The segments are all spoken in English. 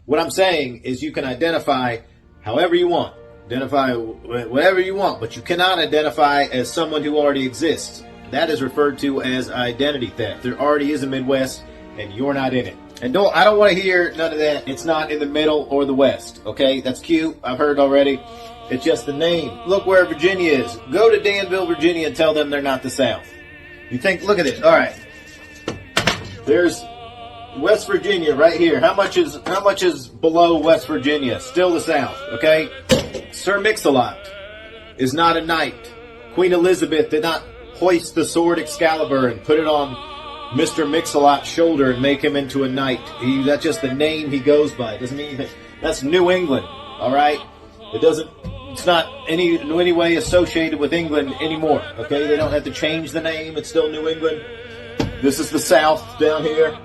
What I'm saying is you can identify however you want, identify whatever you want, but you cannot identify as someone who already exists. That is referred to as identity theft. There already is a Midwest, and you're not in it. And I don't want to hear none of that. It's not in the middle or the West, okay? That's cute. I've heard already. It's just the name. Look where Virginia is. Go to Danville, Virginia, and tell them they're not the South. You think, look at it. All right. There's West Virginia right here. How much is below West Virginia? Still the South, okay? Sir Mix-a-Lot is not a knight. Queen Elizabeth did not hoist the sword Excalibur and put it on Mr. Mix-a-Lot's shoulder and make him into a knight. That's just the name he goes by. It doesn't mean anything. That's New England, all right? It's not any way associated with England anymore, okay? They don't have to change the name. It's still New England. This is the South down here.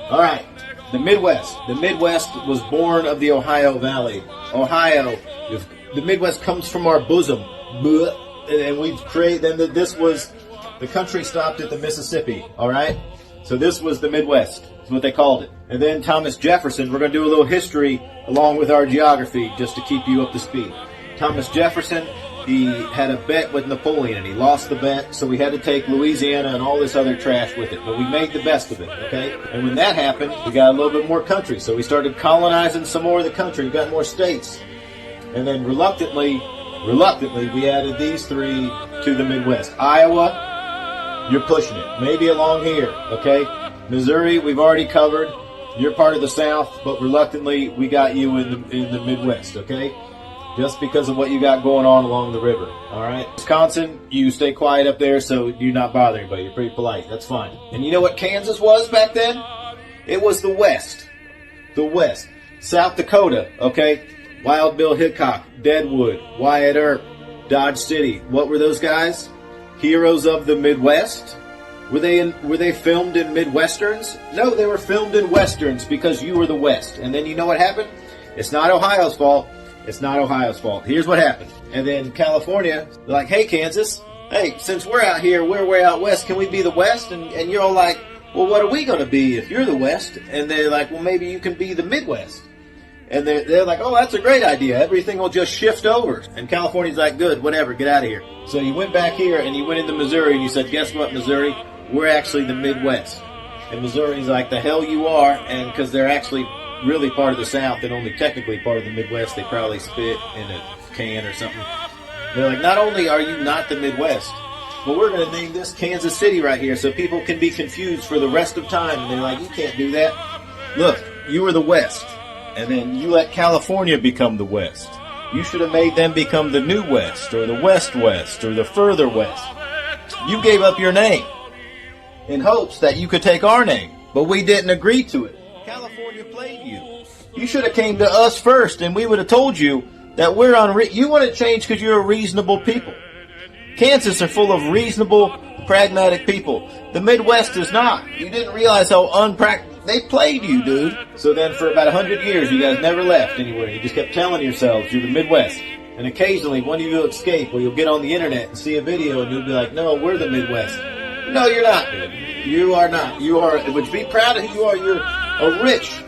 All right, the Midwest. The Midwest was born of the Ohio Valley. Ohio, the Midwest comes from our bosom. And we've created, then this was, the country stopped at the Mississippi, all right? So this was the Midwest, is what they called it. And then Thomas Jefferson, we're going to do a little history along with our geography just to keep you up to speed. Thomas Jefferson, he had a bet with Napoleon and he lost the bet, so we had to take Louisiana and all this other trash with it. But we made the best of it, okay? And when that happened, we got a little bit more country. So we started colonizing some more of the country, we got more states. And then reluctantly, we added these three to the Midwest. Iowa, you're pushing it. Maybe along here, okay? Missouri, we've already covered. You're part of the South, but reluctantly, we got you in the Midwest, okay? Just because of what you got going on along the river, all right? Wisconsin, you stay quiet up there, so you not bother anybody. You're pretty polite. That's fine. And you know what Kansas was back then? It was the West. The West. South Dakota, okay? Wild Bill Hickok, Deadwood, Wyatt Earp, Dodge City. What were those guys? Heroes of the Midwest? Were they filmed in Midwesterns? No, they were filmed in Westerns because you were the West. And then you know what happened? It's not Ohio's fault. It's not Ohio's fault. Here's what happened. And then California, they're like, hey, Kansas, hey, since we're out here, we're way out west, can we be the West? And you're all like, well, what are we going to be if you're the West? And they're like, well, maybe you can be the Midwest. And they're like, oh, that's a great idea. Everything will just shift over. And California's like, good, whatever, get out of here. So you went back here and you went into Missouri and you said, guess what, Missouri? We're actually the Midwest. And Missouri's like, the hell you are. And because they're actually really part of the South and only technically part of the Midwest, they probably spit in a can or something. They're like, not only are you not the Midwest, but we're going to name this Kansas City right here so people can be confused for the rest of time. And they're like, you can't do that. Look, you were the West. And then you let California become the West. You should have made them become the New West, or the West West, or the Further West. You gave up your name in hopes that you could take our name, but we didn't agree to it. California played you. You should have came to us first, and we would have told you that you want to change because you're a reasonable people. Kansas are full of reasonable, pragmatic people. The Midwest is not. You didn't realize how they played you, dude. So then for about 100 years, you guys never left anywhere. You just kept telling yourselves you're the Midwest. And occasionally, one of you will escape, or you'll get on the internet and see a video, and you'll be like, no, we're the Midwest. No, you're not, dude. You are not. You are, would you be proud of who you are? You're a rich,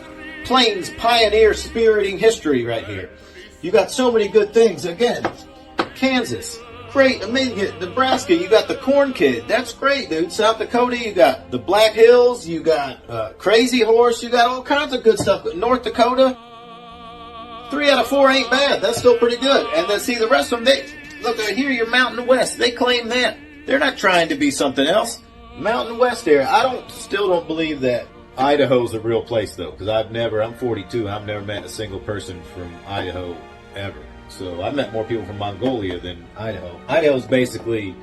Plains pioneer spiriting history right here. You got so many good things. Again, Kansas. Great, amazing. Nebraska, you got the Corn Kid. That's great, dude. South Dakota, you got the Black Hills. You got Crazy Horse. You got all kinds of good stuff. North Dakota, 3 out of 4 ain't bad. That's still pretty good. And then see the rest of them. Look right here, you're Mountain West. They claim that. They're not trying to be something else. Mountain West area. Still don't believe that Idaho's a real place though, because I'm 42. I've never met a single person from Idaho ever. So I've met more people from Mongolia than Idaho. Idaho's basically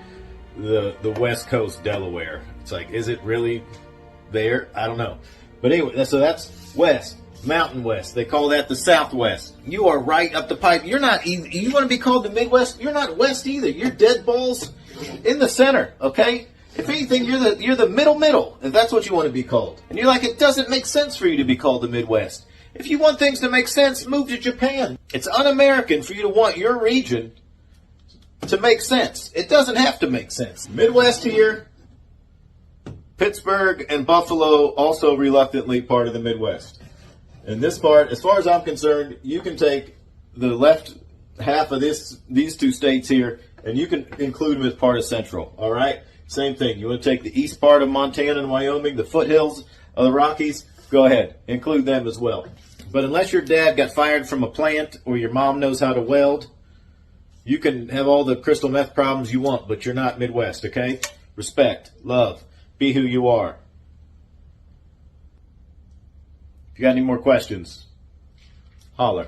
the West Coast Delaware. It's like, is it really there? I don't know. But anyway, so that's West, Mountain West. They call that the Southwest. You are right up the pipe. You're not. You want to be called the Midwest? You're not West either. You're dead balls in the center. Okay. If anything, you're the middle. If that's what you want to be called. And you're like, it doesn't make sense for you to be called the Midwest. If you want things to make sense, move to Japan. It's un-American for you to want your region to make sense. It doesn't have to make sense. Midwest here, Pittsburgh and Buffalo also reluctantly part of the Midwest. And this part, as far as I'm concerned, you can take the left half of these two states here, and you can include them as part of Central. All right? Same thing. You want to take the east part of Montana and Wyoming, the foothills of the Rockies, go ahead. Include them as well. But unless your dad got fired from a plant or your mom knows how to weld, you can have all the crystal meth problems you want, but you're not Midwest, okay? Respect, love, be who you are. If you got any more questions, holler.